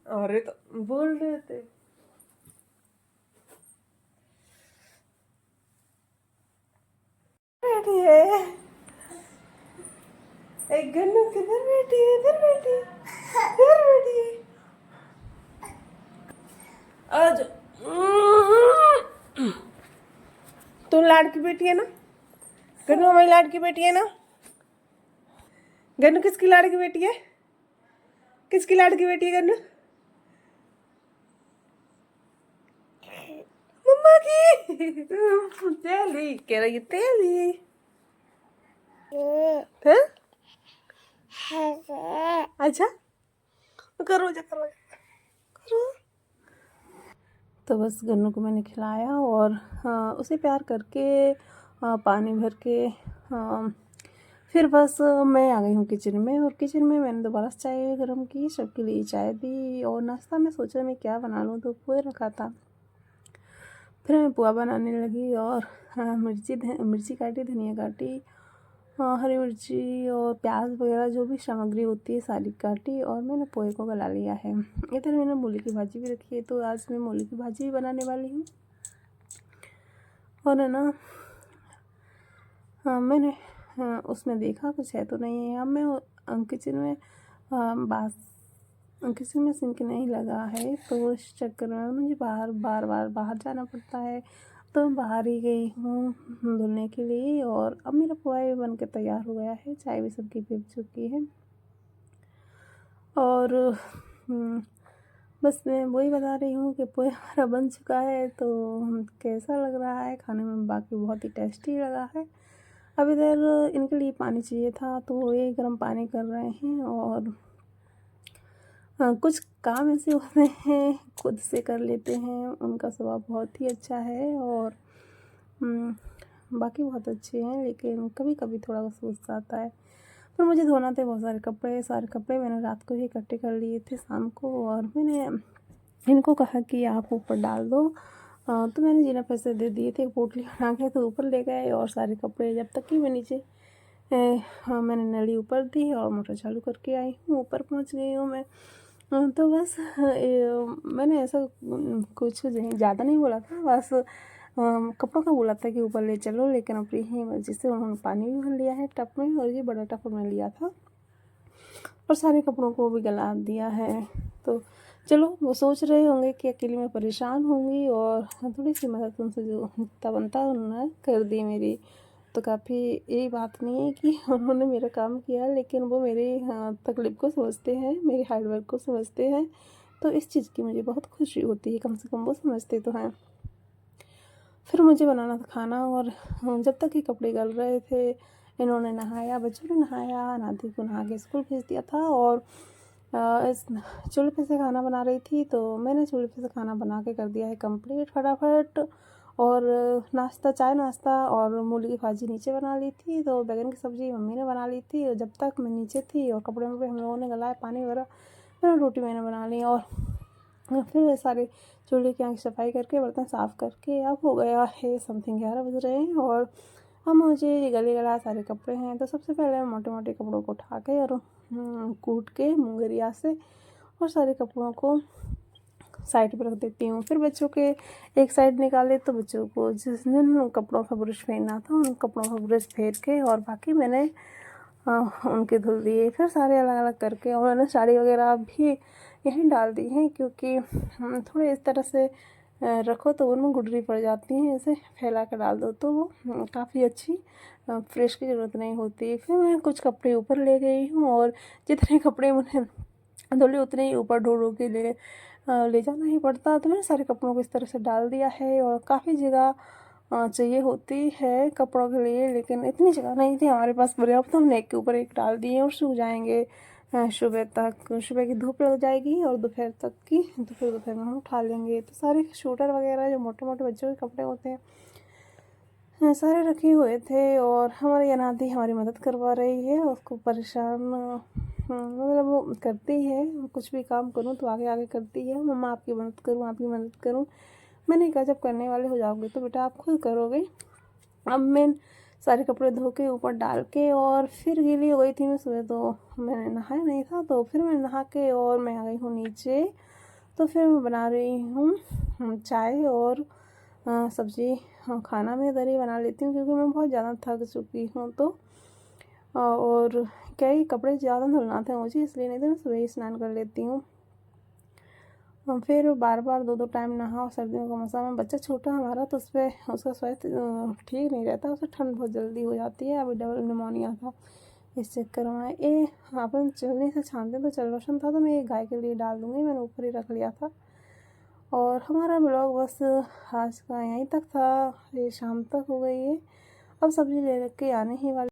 अरे तो बोल रहे थे। बैठी है एक गन्नू किधर बैठी है? इधर बैठी है, इधर बैठी है। आज तू लाडकी बेटी है ना? गन्नू हमारी लाडकी बेटी है ना? गन्नू किसकी लाडकी बेटी है? किसकी लाडकी बेटी है गन्नू? मम्मा की। तेली कह रही है, तेली। हाँ? अच्छा करो जा, करो करो। तो बस गन्नू को मैंने खिलाया और उसे प्यार करके पानी भर के फिर बस मैं आ गई हूँ किचन में। और किचन में मैंने दोबारा से चाय गर्म की, सबके लिए चाय दी। और नाश्ता में सोचा मैं क्या बना लूँ, तो पोहा रखा था। फिर मैं पोहा बनाने लगी और मिर्ची काटी, धनिया काटी, हरी मिर्ची और प्याज वगैरह जो भी सामग्री होती है सारी काटी और मैंने पोहे को गला लिया है। इधर मैंने मूली की भाजी भी रखी है, तो आज मैं मूली की भाजी भी बनाने वाली हूँ। और है ना, मैंने उसमें देखा कुछ है तो नहीं है। अब मैं किचन में बास किचन में सिंक नहीं लगा है, तो इस चक्कर में मुझे बार बार बाहर जाना पड़ता है। तो मैं बाहर ही गई हूँ धुलने के लिए। और अब मेरा पोहा भी बन के तैयार हो गया है, चाय भी सबकी पी चुकी है। और बस मैं वही बता रही हूँ कि पोहा हमारा बन चुका है, तो कैसा लग रहा है खाने में। बाकी बहुत ही टेस्टी लगा है। अब इधर इनके लिए पानी चाहिए था, तो ये गर्म पानी कर रहे हैं। और कुछ काम ऐसे होते हैं खुद से कर लेते हैं, उनका स्वभाव बहुत ही अच्छा है। और बाकी बहुत अच्छे हैं, लेकिन कभी कभी थोड़ा गुस्सा आता है। पर मुझे धोना थे बहुत सारे कपड़े मैंने रात को ही इकट्ठे कर लिए थे शाम को। और मैंने इनको कहा कि आप ऊपर डाल दो, तो मैंने जिन्हें पैसे दे दिए थे, पोटली बना के तो ऊपर ले गए। और सारे कपड़े जब तक कि मैं नीचे हाँ, मैंने नली ऊपर दी और मोटर चालू करके आई हूँ, ऊपर पहुँच गई हूँ मैं। तो बस मैंने ऐसा कुछ ज़्यादा नहीं बोला था, बस कपड़ों का बोला था कि ऊपर ले चलो। लेकिन अपनी ही मर्ज़ी से उन्होंने पानी भी भर लिया है टब में, और ये बड़ा टब मैं लिया था और सारे कपड़ों को भी गला दिया है। तो चलो, वो सोच रहे होंगे कि अकेले मैं परेशान होंगी, और थोड़ी सी मदद उनसे जो जितना बनता उन्होंने कर दी मेरी। तो काफ़ी यही बात नहीं है कि उन्होंने मेरा काम किया, लेकिन वो मेरी तकलीफ़ को समझते हैं, मेरे हार्ड वर्क को समझते हैं। तो इस चीज़ की मुझे बहुत खुशी होती है, कम से कम वो समझते तो हैं। फिर मुझे बनाना था खाना, और जब तक ये कपड़े गल रहे थे, इन्होंने नहाया, बच्चों ने नहाया, नाती को नहा के स्कूल भेज दिया था। और इस चूल्हे पे से खाना बना रही थी, तो मैंने चूल्हे पे से खाना बना के कर दिया है कंप्लीट फटाफट। और चाय नाश्ता और मूली की भाजी नीचे बना ली थी, तो बैगन की सब्ज़ी मम्मी ने बना ली थी। और जब तक मैं नीचे थी और कपड़े में हम लोगों ने गलाया पानी वगैरह, फिर रोटी मैंने बना ली। और फिर सारे चूल्हे की आँख सफाई करके बर्तन साफ़ करके अब हो गया है समथिंग 11 बज रहे हैं। और अब मुझे ये गले गला सारे कपड़े हैं, तो सबसे पहले मैं मोटे मोटे कपड़ों को उठा के और कूट के मुंगरिया से और सारे कपड़ों को साइड पर रख देती हूँ। फिर बच्चों के एक साइड निकाले, तो बच्चों को जिस दिन कपड़ों का ब्रश फेरना था उन कपड़ों का ब्रश फेर के, और बाकी मैंने उनके धुल दिए। फिर सारे अलग अलग करके, और मैंने साड़ी वगैरह भी यहीं डाल दी हैं, क्योंकि थोड़े इस तरह से रखो तो उनमें गुडरी पड़ जाती हैं। ऐसे फैला कर डाल दो तो वो काफ़ी अच्छी फ्रेश की ज़रूरत नहीं होती। फिर मैं कुछ कपड़े ऊपर ले गई हूँ, और जितने कपड़े मुझे धुले उतने ही ऊपर ढो ढो के ले जाना ही पड़ता। तो मैंने सारे कपड़ों को इस तरह से डाल दिया है। और काफ़ी जगह चाहिए होती है कपड़ों के लिए, लेकिन इतनी जगह नहीं थी हमारे पास पर्याप्त। तो हमने एक के ऊपर एक डाल दिए और सूख जाएंगे सुबह तक। सुबह की धूप लग जाएगी और दोपहर में हम उठा लेंगे। तो सारे शूटर वगैरह जो मोटे मोटे बच्चों के कपड़े होते हैं सारे रखे हुए थे। और हमारी अनादी हमारी मदद करवा रही है, उसको परेशान मतलब वो करती है, कुछ भी काम करूँ तो आगे आगे करती है, मम्मा आपकी मदद करूँ, आपकी मदद करूँ। मैंने कहा जब करने वाले हो जाओगे तो बेटा आप खुद करोगे। अब मैं सारे कपड़े धो के ऊपर डाल के, और फिर गीली हो गई थी मैं सुबह, तो मैंने नहाया नहीं था, तो फिर मैं नहा के और मैं आ गई हूँ नीचे। तो फिर मैं बना रही हूँ चाय और सब्ज़ी। खाना मैं इधर ही बना लेती हूँ क्योंकि मैं बहुत ज़्यादा थक चुकी हूँ। तो और क्या ही कपड़े ज़्यादा धुलना थे मुझे, इसलिए नहीं तो मैं सुबह ही स्नान कर लेती हूँ। फिर बार बार 2-2 टाइम नहाओ, सर्दियों का मौसम है, बच्चा छोटा हमारा, तो उस पर उसका स्वास्थ्य ठीक नहीं रहता, उसे ठंड बहुत जल्दी हो जाती है। अभी डबल निमोनिया था, इस चक्कर में अपन चलने से छानते तो चल रोशन था, तो मैं एक गाय के लिए डाल दूँगी, मैंने ऊपर ही रख लिया था। और हमारा ब्लॉग बस आज का यहीं तक था, ये शाम तक हो गई है, अब सब्ज़ी ले के आने ही वाली।